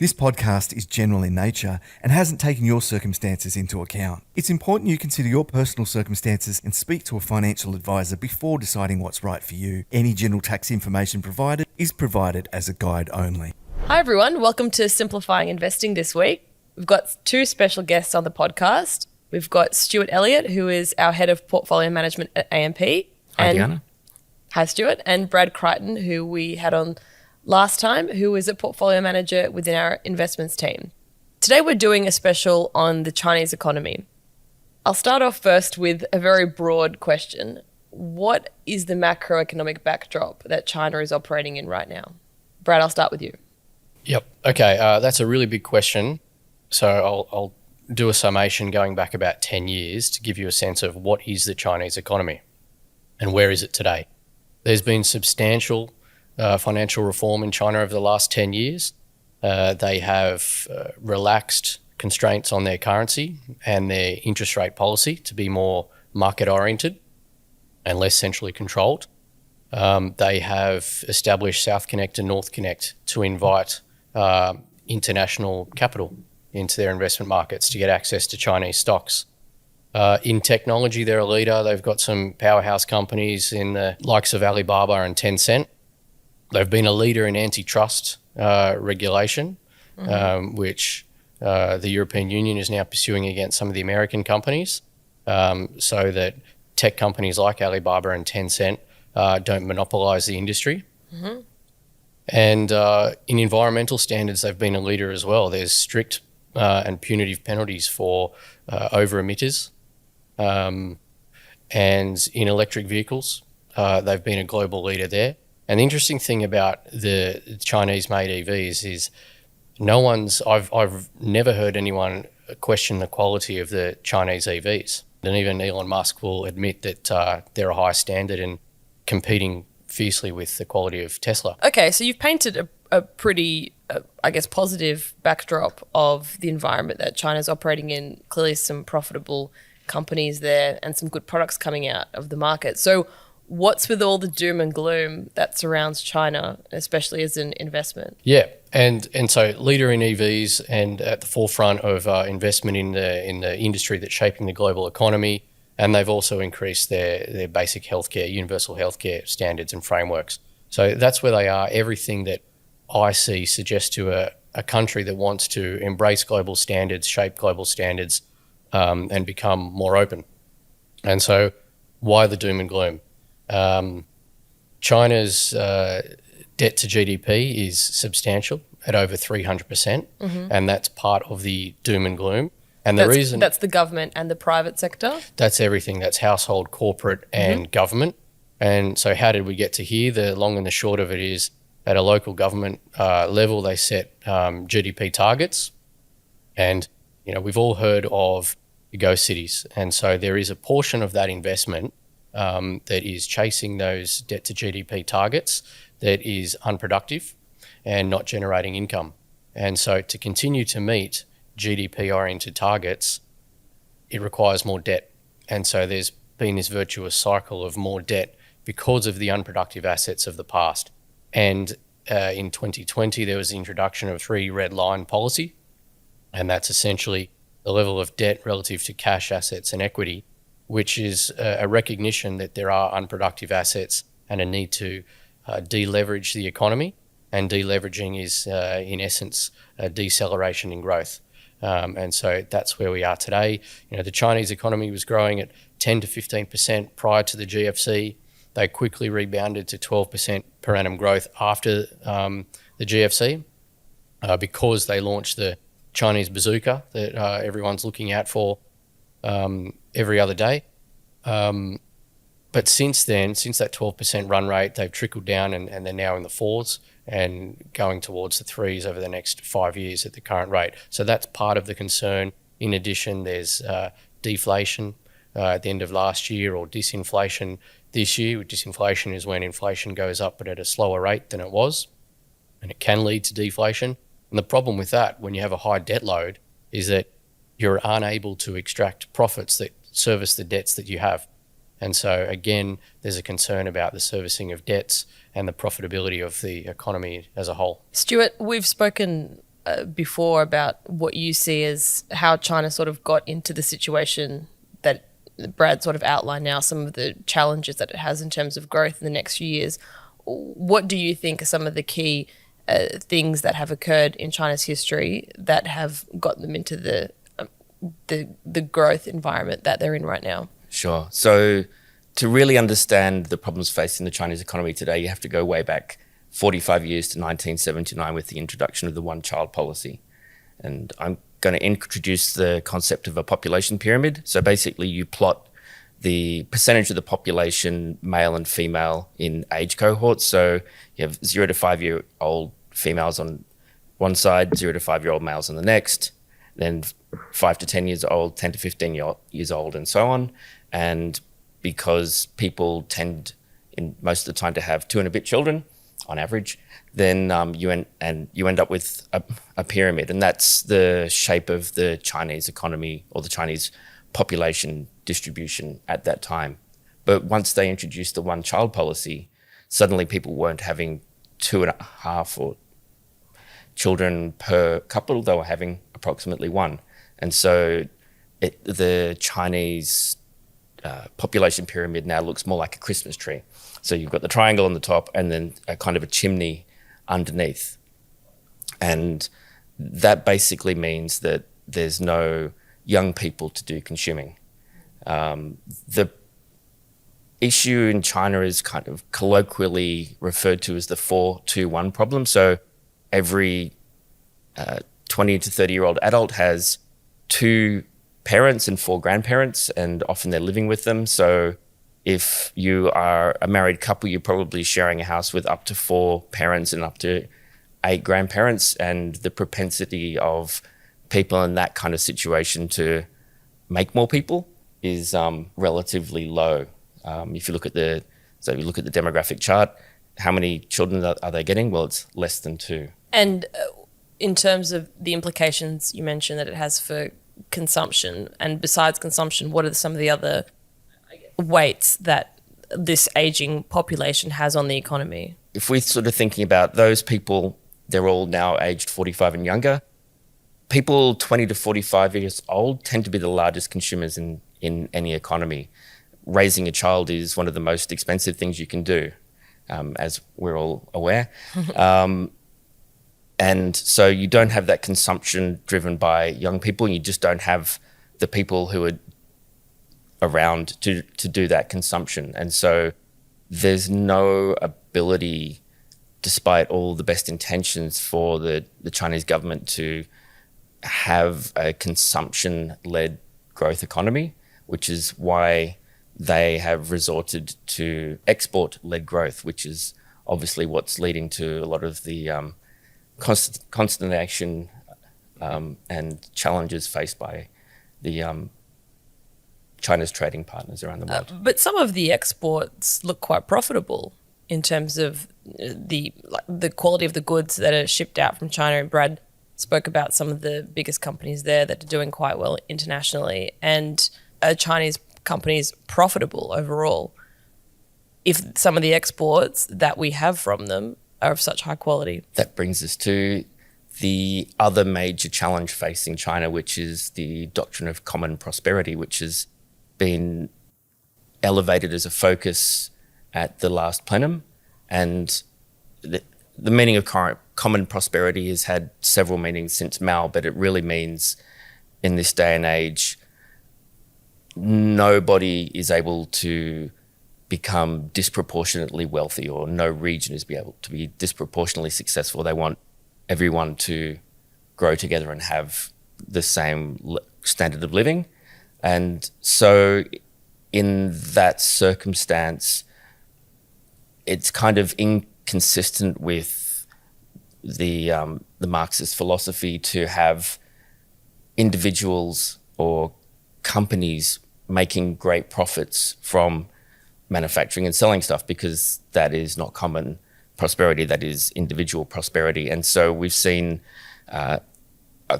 This podcast is general in nature and hasn't taken your circumstances into account. It's important you consider your personal circumstances and speak to a financial advisor before deciding what's right for you. Any general tax information provided is provided as a guide only. Hi everyone, welcome to Simplifying Investing this week. We've got two special guests on the podcast. We've got Stuart Eliot, who is our Head of Portfolio Management at AMP. Hi, Diana. Hi, Stuart. And Brad Creighton, who we had on last time, who is a portfolio manager within our investments team. Today we're doing a special on the Chinese economy. I'll start off first with a very broad question. What is the macroeconomic backdrop that China is operating in right now? Brad, I'll start with you. Yep. Okay. That's a really big question. So I'll do a summation going back about 10 years to give you a sense of what is the Chinese economy and where is it today. There's been substantial financial reform in China over the last 10 years. They have relaxed constraints on their currency and their interest rate policy to be more market-oriented and less centrally controlled. They have established South Connect and North Connect to invite international capital into their investment markets to get access to Chinese stocks. In technology, they're a leader. They've got some powerhouse companies in the likes of Alibaba and Tencent. They've been a leader in antitrust regulation, which the European Union is now pursuing against some of the American companies, so that tech companies like Alibaba and Tencent don't monopolize the industry. Mm-hmm. And in environmental standards, they've been a leader as well. There's strict and punitive penalties for over-emitters. And in electric vehicles, they've been a global leader there. And the interesting thing about the Chinese-made EVs is I've never heard anyone question the quality of the Chinese EVs. And even Elon Musk will admit that they're a high standard and competing fiercely with the quality of Tesla. Okay, so you've painted a pretty, positive backdrop of the environment that China's operating in. Clearly some profitable companies there and some good products coming out of the market. So what's with all the doom and gloom that surrounds China, especially as an investment? Yeah, and so leader in EVs and at the forefront of investment in the industry that's shaping the global economy. And they've also increased their basic healthcare, universal healthcare standards and frameworks. So that's where they are. Everything that I see suggests to a country that wants to embrace global standards, shape global standards, and become more open. And so why the doom and gloom? China's debt to GDP is substantial at over 300%, and that's part of the doom and gloom. And that's the government and the private sector? That's everything. That's household, corporate, and government. And so how did we get to here? The long and the short of it is at a local government level, they set GDP targets. And, we've all heard of the ghost cities. And so there is a portion of that investment that is chasing those debt to GDP targets that is unproductive and not generating income. And so to continue to meet GDP-oriented targets, it requires more debt. And so there's been this virtuous cycle of more debt because of the unproductive assets of the past. And in 2020, there was the introduction of 3 red line policy, and that's essentially the level of debt relative to cash assets and equity, which is a recognition that there are unproductive assets and a need to deleverage the economy. And deleveraging is, in essence, a deceleration in growth. And so that's where we are today. The Chinese economy was growing at 10 to 15% prior to the GFC. They quickly rebounded to 12% per annum growth after the GFC because they launched the Chinese bazooka that everyone's looking out for every other day. But since then, since that 12% run rate, they've trickled down and they're now in the 4s and going towards the 3s over the next 5 years at the current rate. So that's part of the concern. In addition, there's deflation at the end of last year or disinflation this year. Disinflation is when inflation goes up but at a slower rate than it was, and it can lead to deflation. And the problem with that, when you have a high debt load, is that you're unable to extract profits that service the debts that you have. And so again, there's a concern about the servicing of debts and the profitability of the economy as a whole. Stuart, we've spoken before about what you see as how China sort of got into the situation that Brad sort of outlined now, some of the challenges that it has in terms of growth in the next few years. What do you think are some of the key things that have occurred in China's history that have gotten them into the growth environment that they're in right now? Sure. So to really understand the problems facing the Chinese economy today, you have to go way back 45 years to 1979 with the introduction of the one-child policy. And I'm going to introduce the concept of a population pyramid. So basically you plot the percentage of the population, male and female, in age cohorts. So you have 0 to 5-year-old females on one side, 0 to 5-year-old males on the next, then 5 to 10 years old, 10 to 15 years old, and so on. And because people tend in most of the time to have 2 and a bit children on average, then you end up with a pyramid, and that's the shape of the Chinese economy or the Chinese population distribution at that time. But once they introduced the one-child policy, suddenly people weren't having 2.5 or children per couple; they were having approximately 1, and so the Chinese population pyramid now looks more like a Christmas tree. So you've got the triangle on the top and then a kind of a chimney underneath. And that basically means that there's no young people to do consuming. The issue in China is kind of colloquially referred to as the 4-2-1 problem. So every 20 to 30-year-old adult has 2 parents and 4 grandparents, and often they're living with them. So if you are a married couple, you're probably sharing a house with up to 4 parents and up to 8 grandparents, and the propensity of people in that kind of situation to make more people is relatively low. If you look at the demographic chart, how many children are they getting? Well, it's less than 2. And in terms of the implications you mentioned that it has for consumption, and besides consumption, what are some of the other weights that this aging population has on the economy? If we're sort of thinking about those people, they're all now aged 45 and younger. People 20 to 45 years old tend to be the largest consumers in any economy. Raising a child is one of the most expensive things you can do, as we're all aware. And so you don't have that consumption driven by young people, and you just don't have the people who are around to do that consumption. And so there's no ability, despite all the best intentions for the Chinese government, to have a consumption-led growth economy, which is why they have resorted to export-led growth, which is obviously what's leading to a lot of the consternation and challenges faced by the China's trading partners around the world. But some of the exports look quite profitable in terms of the quality of the goods that are shipped out from China. And Brad spoke about some of the biggest companies there that are doing quite well internationally, and Chinese companies profitable overall, if some of the exports that we have from them are of such high quality. That brings us to the other major challenge facing China, which is the doctrine of common prosperity, which has been elevated as a focus at the last plenum. And the meaning of common prosperity has had several meanings since Mao, but it really means in this day and age, nobody is able to become disproportionately wealthy, or no region is able to be disproportionately successful. They want everyone to grow together and have the same standard of living. And so in that circumstance, it's kind of inconsistent with the Marxist philosophy to have individuals or companies making great profits from manufacturing and selling stuff, because that is not common prosperity, that is individual prosperity. And so we've seen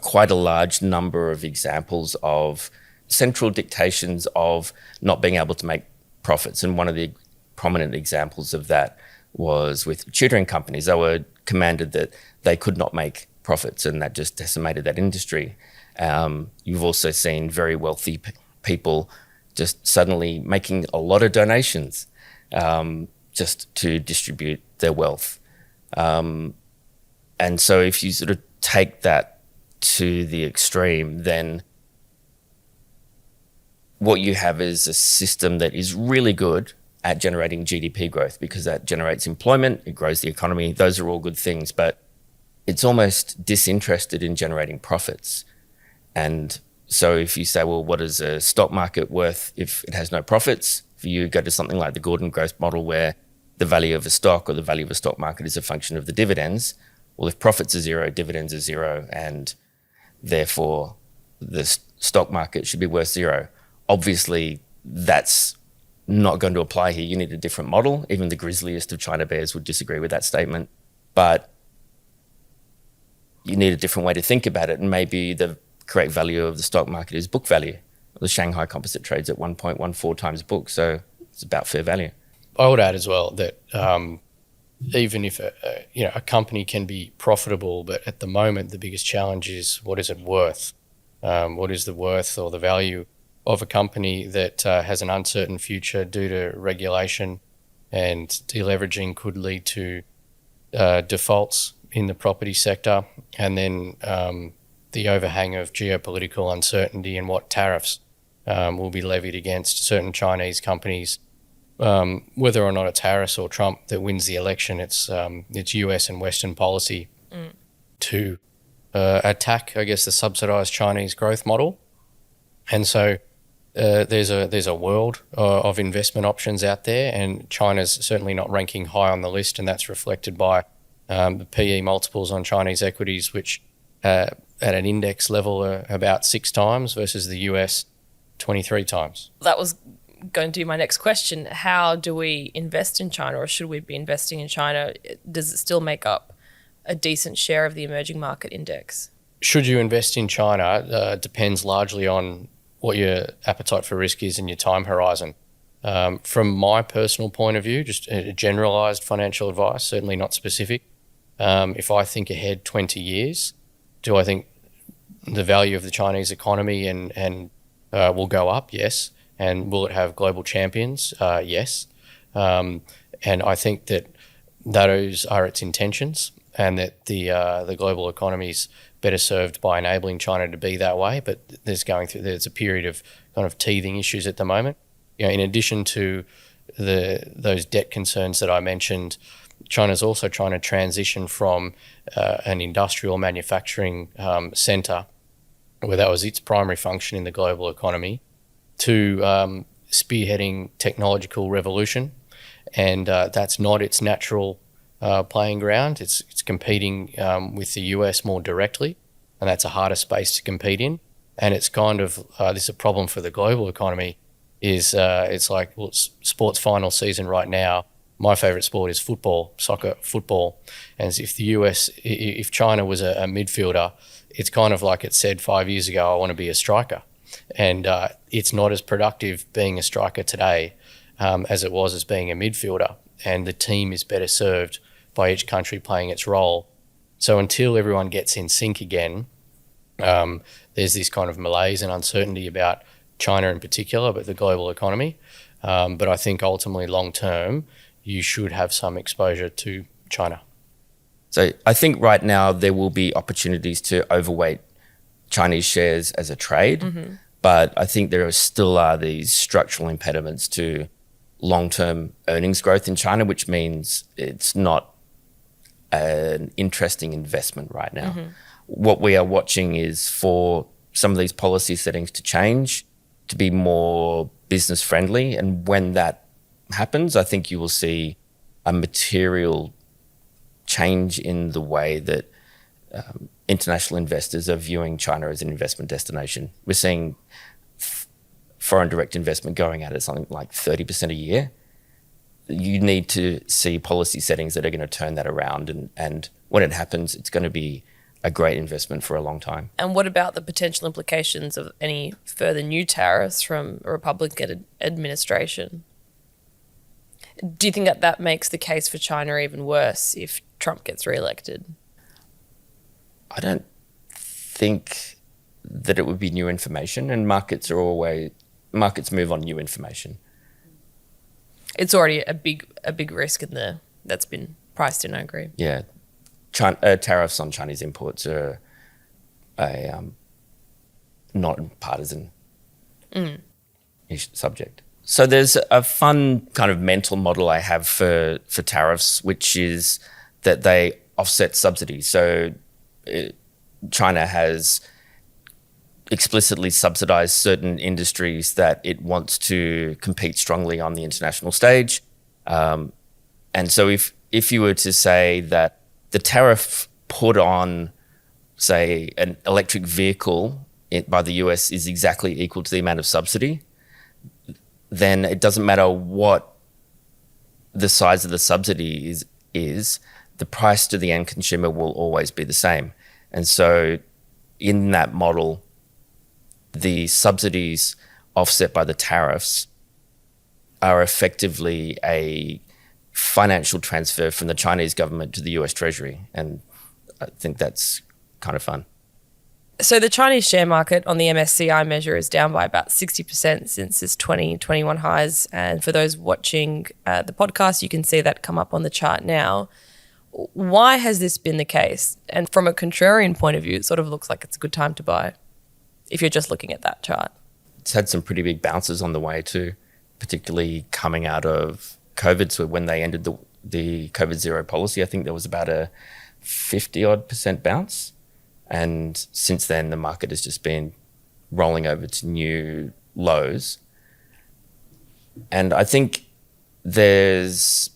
quite a large number of examples of central dictations of not being able to make profits. And one of the prominent examples of that was with tutoring companies. They were commanded that they could not make profits, and that just decimated that industry. You've also seen very wealthy people just suddenly making a lot of donations just to distribute their wealth. And so if you sort of take that to the extreme, then what you have is a system that is really good at generating GDP growth, because that generates employment, it grows the economy. Those are all good things, but it's almost disinterested in generating profits. And so if you say, well, what is a stock market worth if it has no profits? If you go to something like the Gordon growth model, where the value of a stock or the value of a stock market is a function of the dividends, well, if profits are zero, dividends are zero, and therefore the stock market should be worth zero. Obviously, that's not going to apply here. You need a different model. Even the grisliest of China bears would disagree with that statement. But you need a different way to think about it. And maybe the correct value of the stock market is book value. The Shanghai Composite trades at 1.14 times book, so it's about fair value. I would add as well that even if a company can be profitable, but at the moment the biggest challenge is, what is it worth? What is the worth or the value of a company that has an uncertain future due to regulation, and deleveraging could lead to defaults in the property sector, and then the overhang of geopolitical uncertainty and what tariffs will be levied against certain Chinese companies. Whether or not it's Harris or Trump that wins the election, it's US and Western policy to attack, I guess, the subsidised Chinese growth model. And so there's a world of investment options out there, and China's certainly not ranking high on the list, and that's reflected by the PE multiples on Chinese equities, which at an index level are about 6 times versus the US 23 times. That was going to be my next question. How do we invest in China, or should we be investing in China? Does it still make up a decent share of the emerging market index? Should you invest in China depends largely on what your appetite for risk is and your time horizon. From my personal point of view, just a generalized financial advice, certainly not specific. If I think ahead 20 years, do I think the value of the Chinese economy and will go up? Yes. And will it have global champions? Yes. And I think that those are its intentions, and that the global economy is better served by enabling China to be that way. But there's a period of kind of teething issues at the moment. In addition to those debt concerns that I mentioned, China's also trying to transition from an industrial manufacturing centre, where that was its primary function in the global economy, to spearheading technological revolution, and that's not its natural playing ground. It's competing with the US more directly, and that's a harder space to compete in. And it's kind of this is a problem for the global economy. It's like, well, it's sports final season right now. My favourite sport is soccer football. And if China was a midfielder, it's kind of like it said 5 years ago, I want to be a striker. And it's not as productive being a striker today as it was as being a midfielder. And the team is better served by each country playing its role. So until everyone gets in sync again, there's this kind of malaise and uncertainty about China in particular, but the global economy. But I think ultimately long term, you should have some exposure to China. So I think right now there will be opportunities to overweight Chinese shares as a trade, but I think there still are these structural impediments to long-term earnings growth in China, which means it's not an interesting investment right now. What we are watching is for some of these policy settings to change, to be more business friendly, and when that happens, I think you will see a material change in the way that international investors are viewing China as an investment destination. We're seeing foreign direct investment going at something like 30% a year. You need to see policy settings that are going to turn that around, and when it happens, it's going to be a great investment for a long time. And what about the potential implications of any further new tariffs from a Republican administration? Do you think that makes the case for China even worse if Trump gets reelected? I don't think that it would be new information, and markets move on new information. It's already a big risk that's been priced in, I agree. Yeah. Tariffs on Chinese imports are a not partisan subject. So there's a fun kind of mental model I have for tariffs, which is that they offset subsidies. So China has explicitly subsidized certain industries that it wants to compete strongly on the international stage. And so if you were to say that the tariff put on, say, an electric vehicle by the US is exactly equal to the amount of subsidy, then it doesn't matter what the size of the subsidy is, the price to the end consumer will always be the same. And so in that model, the subsidies offset by the tariffs are effectively a financial transfer from the Chinese government to the US Treasury. And I think that's kind of fun. So the Chinese share market on the MSCI measure is down by about 60% since its 2021 highs. And for those watching the podcast, you can see that come up on the chart now. Why has this been the case? And from a contrarian point of view, it sort of looks like it's a good time to buy if you're just looking at that chart. It's had some pretty big bounces on the way too, particularly coming out of COVID. So when they ended the COVID zero policy, I think there was about a 50% bounce. And since then, the market has just been rolling over to new lows. And I think there's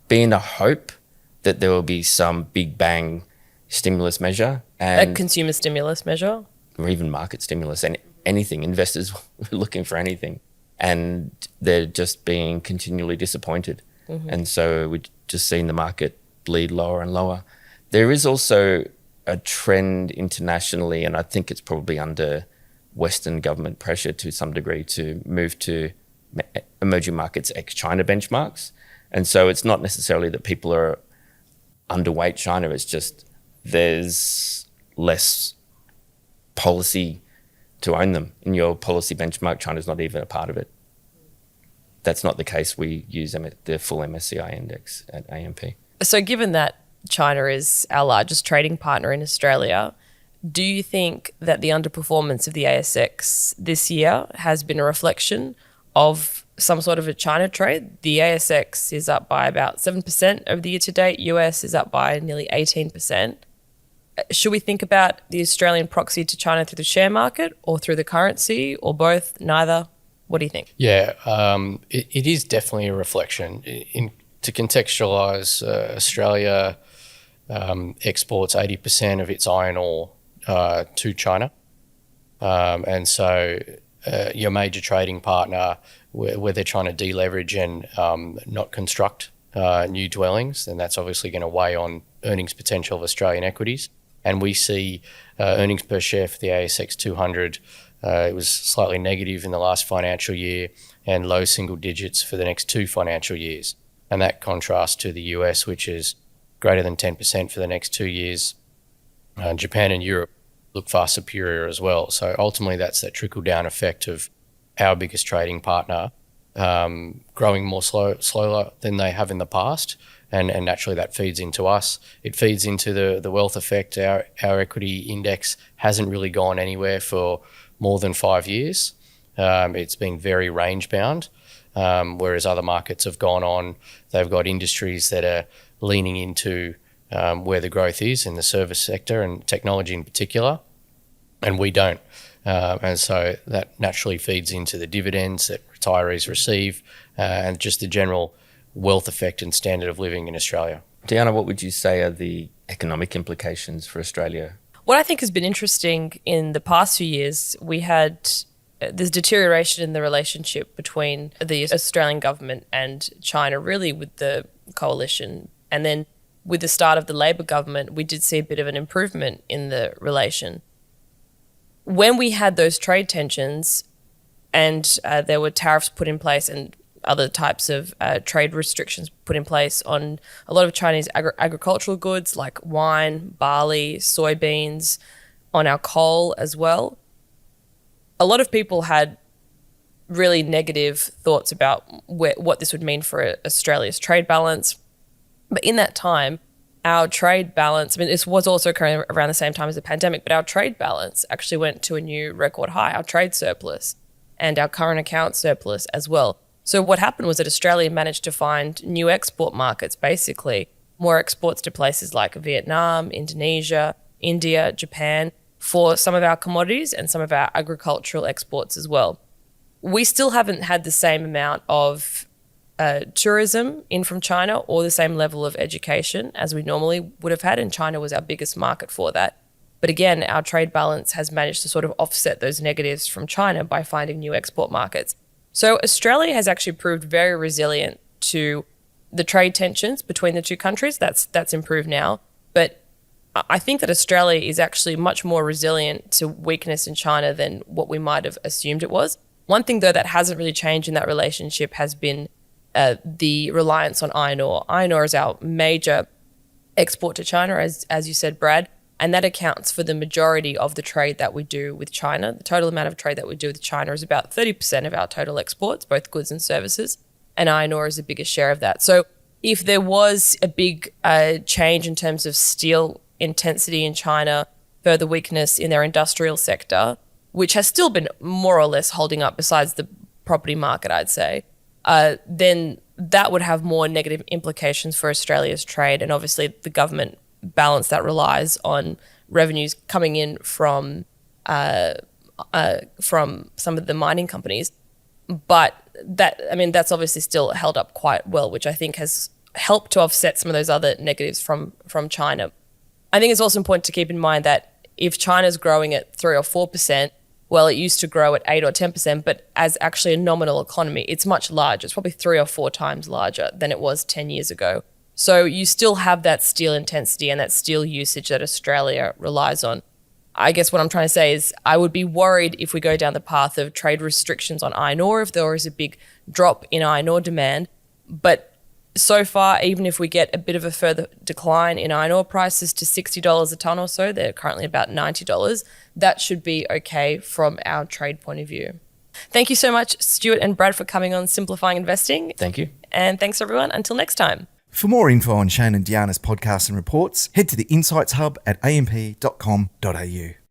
been a hope that there will be some big bang stimulus measure. And A consumer stimulus measure? Or even market stimulus, and anything. Investors are looking for anything. And they're just being continually disappointed. Mm-hmm. And so we've just seen the market bleed lower and lower. There is also a trend internationally, and I think it's probably under Western government pressure to some degree, to move to emerging markets ex-China benchmarks. And so it's not necessarily that people are underweight China, it's just there's less policy to own them. In your policy benchmark, China's not even a part of it. That's not the case. We use the full MSCI index at AMP. So given that China is our largest trading partner in Australia, do you think that the underperformance of the ASX this year has been a reflection of some sort of a China trade? The ASX is up by about 7% over the year to date. US is up by nearly 18%. Should we think about the Australian proxy to China through the share market or through the currency or both, neither? What do you think? Yeah, it is definitely a reflection. To contextualise, Australia exports 80% of its iron ore to China. And so your major trading partner, where they're trying to deleverage and not construct new dwellings, then that's obviously going to weigh on earnings potential of Australian equities. And we see earnings per share for the ASX 200, it was slightly negative in the last financial year and low single digits for the next 2 financial years. And that contrasts to the US, which is greater than 10% for the next 2 years. Japan and Europe look far superior as well. So ultimately, that's that trickle-down effect of our biggest trading partner growing more slower than they have in the past. And naturally, that feeds into us. It feeds into the wealth effect. Our equity index hasn't really gone anywhere for more than 5 years. It's been very range-bound, whereas other markets have gone on. They've got industries that are leaning into where the growth is in the service sector and technology in particular, and we don't. And so that naturally feeds into the dividends that retirees receive and just the general wealth effect and standard of living in Australia. Diana, what would you say are the economic implications for Australia? What I think has been interesting in the past few years, we had this deterioration in the relationship between the Australian government and China, really with the coalition. And then with the start of the Labor government, we did see a bit of an improvement in the relation. When we had those trade tensions and there were tariffs put in place and other types of trade restrictions put in place on a lot of Chinese agricultural goods like wine, barley, soybeans, on our coal as well. A lot of people had really negative thoughts about what this would mean for Australia's trade balance. But in that time, our trade balance, I mean, this was also occurring around the same time as the pandemic, but our trade balance actually went to a new record high, our trade surplus and our current account surplus as well. So what happened was that Australia managed to find new export markets, basically, more exports to places like Vietnam, Indonesia, India, Japan, for some of our commodities and some of our agricultural exports as well. We still haven't had the same amount of tourism in from China or the same level of education as we normally would have had, and China was our biggest market for that. But again, our trade balance has managed to sort of offset those negatives from China by finding new export markets. So Australia has actually proved very resilient to the trade tensions between the two countries. That's improved now. But I think that Australia is actually much more resilient to weakness in China than what we might have assumed it was. One thing, though, that hasn't really changed in that relationship has been the reliance on iron ore. Iron ore is our major export to China, as you said, Brad, and that accounts for the majority of the trade that we do with China. The total amount of trade that we do with China is about 30% of our total exports, both goods and services, and iron ore is the biggest share of that. So if there was a big change in terms of steel intensity in China, further weakness in their industrial sector, which has still been more or less holding up besides the property market, I'd say, then that would have more negative implications for Australia's trade. And obviously the government balance that relies on revenues coming in from some of the mining companies. But that's obviously still held up quite well, which I think has helped to offset some of those other negatives from China. I think it's also important to keep in mind that if China's growing at 3 or 4%, well, it used to grow at 8 or 10%, but as actually a nominal economy, it's much larger. It's probably 3 or 4 times larger than it was 10 years ago. So you still have that steel intensity and that steel usage that Australia relies on. I guess what I'm trying to say is I would be worried if we go down the path of trade restrictions on iron ore, if there is a big drop in iron ore demand. But so far, even if we get a bit of a further decline in iron ore prices to $60 a tonne or so, they're currently about $90, that should be okay from our trade point of view. Thank you so much, Stuart and Brad, for coming on Simplifying Investing. Thank you. And thanks, everyone. Until next time. For more info on Shane and Diana's podcasts and reports, head to the Insights Hub at amp.com.au.